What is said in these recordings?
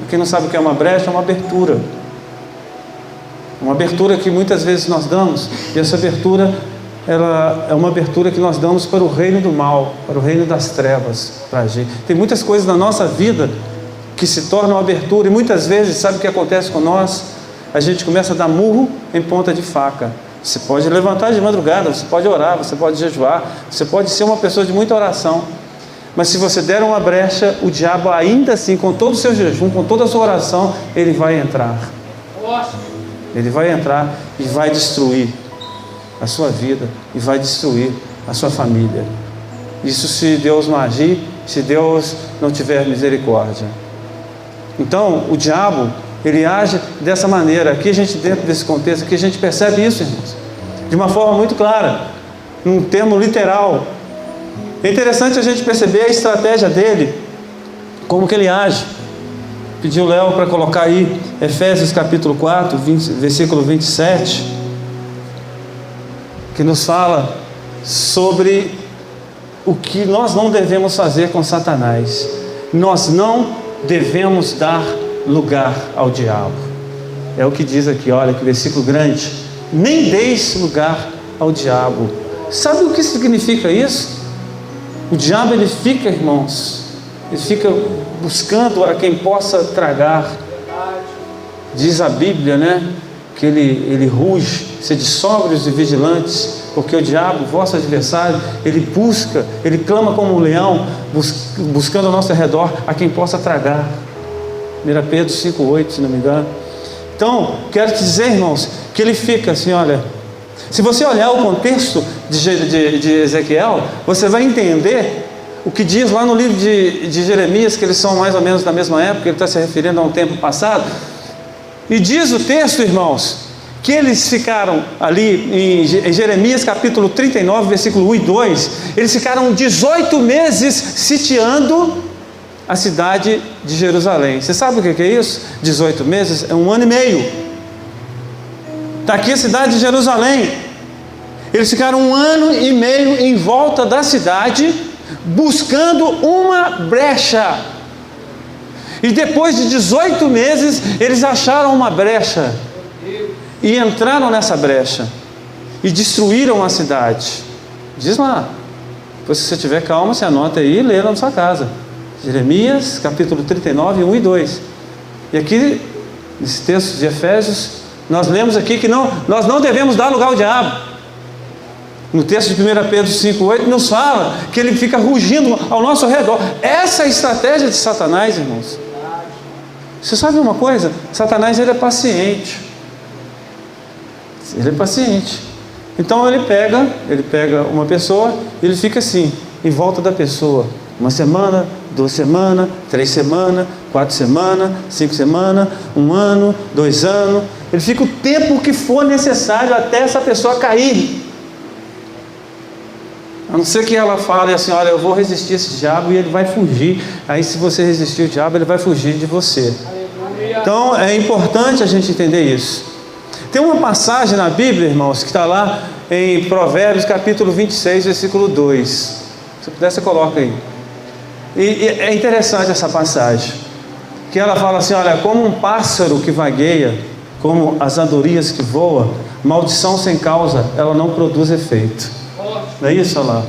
Quem não sabe o que é uma brecha, é uma abertura. Uma abertura que muitas vezes nós damos, e essa abertura, ela é uma abertura que nós damos para o reino do mal, para o reino das trevas, para agir. Tem muitas coisas na nossa vida que se tornam abertura, e muitas vezes, sabe o que acontece com nós? A gente começa a dar murro em ponta de faca. Você pode levantar de madrugada, você pode orar, você pode jejuar, você pode ser uma pessoa de muita oração, mas se você der uma brecha, o diabo ainda assim, com todo o seu jejum, com toda a sua oração, ele vai entrar. Ele vai entrar e vai destruir a sua vida, e vai destruir a sua família. Isso se Deus não agir, se Deus não tiver misericórdia. Então, o diabo, ele age dessa maneira. Aqui a gente, dentro desse contexto, aqui a gente percebe isso, irmãos, de uma forma muito clara, num termo literal. É interessante a gente perceber a estratégia dele, como que ele age. Pediu o Léo para colocar aí Efésios capítulo 4, versículo 27, que nos fala sobre o que nós não devemos fazer com Satanás. Nós não devemos dar lugar ao diabo. É o que diz aqui, olha que versículo grande. Nem deis lugar ao diabo. Sabe o que significa isso? O diabo, ele fica, irmãos, ele fica buscando a quem possa tragar. Diz a Bíblia, né, que ele ruge, sede sóbrios e vigilantes, porque o diabo, vosso adversário, ele busca, ele clama como um leão, buscando ao nosso redor a quem possa tragar. 1 Pedro 5,8, se não me engano. Então, quero te dizer, irmãos, que ele fica assim, olha, se você olhar o contexto de Ezequiel, você vai entender o que diz lá no livro de Jeremias, que eles são mais ou menos da mesma época, ele está se referindo a um tempo passado, e diz o texto, irmãos, que eles ficaram ali em Jeremias capítulo 39, versículo 1 e 2, eles ficaram 18 meses sitiando a cidade de Jerusalém. Você sabe o que é isso? 18 meses é 1 ano e meio. Está aqui a cidade de Jerusalém. Eles ficaram 1 ano e meio em volta da cidade, buscando uma brecha. E depois de 18 meses, eles acharam uma brecha e entraram nessa brecha e destruíram a cidade. Diz lá, depois, se você tiver calma, você anota aí e lê lá na sua casa. Jeremias capítulo 39, 1 e 2. E aqui, nesse texto de Efésios, nós lemos aqui que nós não devemos dar lugar ao diabo. No texto de 1 Pedro 5,8 nos fala que ele fica rugindo ao nosso redor. Essa é a estratégia de Satanás, irmãos. Você sabe uma coisa? Satanás, ele é paciente. Ele é paciente. Então ele pega uma pessoa, ele fica assim, em volta da pessoa. 1 semana, 2 semanas, 3 semanas, 4 semanas, 5 semanas, 1 ano, 2 anos. Ele fica o tempo que for necessário até essa pessoa cair. A não ser que ela fale assim, olha, eu vou resistir a esse diabo e ele vai fugir. Aí, se você resistir ao diabo, ele vai fugir de você. Então é importante a gente entender isso. Tem uma passagem na Bíblia, irmãos, que está lá em Provérbios capítulo 26, versículo 2. Se puder, você coloca aí. E é interessante essa passagem, que ela fala assim, olha, como um pássaro que vagueia, como as andorinhas que voam, maldição sem causa, ela não produz efeito. Não é isso, olha lá?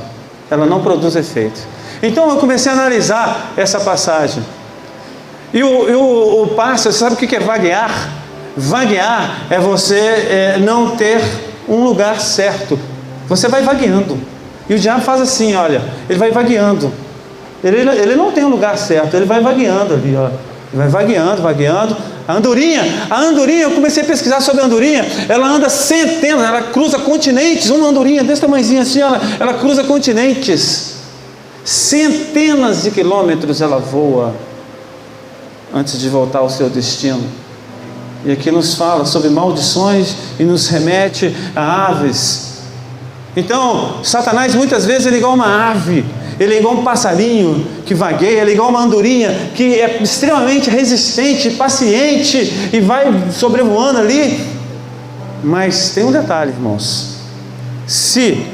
Ela não produz efeito. Então eu comecei a analisar essa passagem. E o pássaro, sabe o que é vaguear? Vaguear é você não ter um lugar certo. Você vai vagueando. E o diabo faz assim, olha, ele vai vagueando. Ele não tem um lugar certo, ele vai vagueando ali, ó. Ele vai vagueando. A andorinha, eu comecei a pesquisar sobre a andorinha. Ela anda centenas, ela cruza continentes. Uma andorinha desse tamanhozinho assim, ela cruza continentes. Centenas de quilômetros ela voa antes de voltar ao seu destino. E aqui nos fala sobre maldições e nos remete a aves. Então, Satanás muitas vezes ele é igual uma ave. Ele é igual um passarinho que vagueia, ele é igual uma andorinha que é extremamente resistente, paciente e vai sobrevoando ali. Mas tem um detalhe, irmãos. Se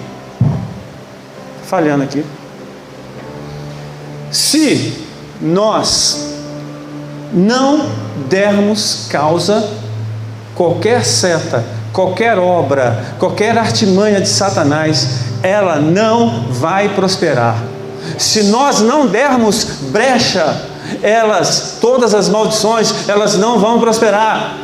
nós não dermos causa, qualquer seta, qualquer obra, qualquer artimanha de Satanás, ela não vai prosperar. Se nós não dermos brecha, todas as maldições, elas não vão prosperar.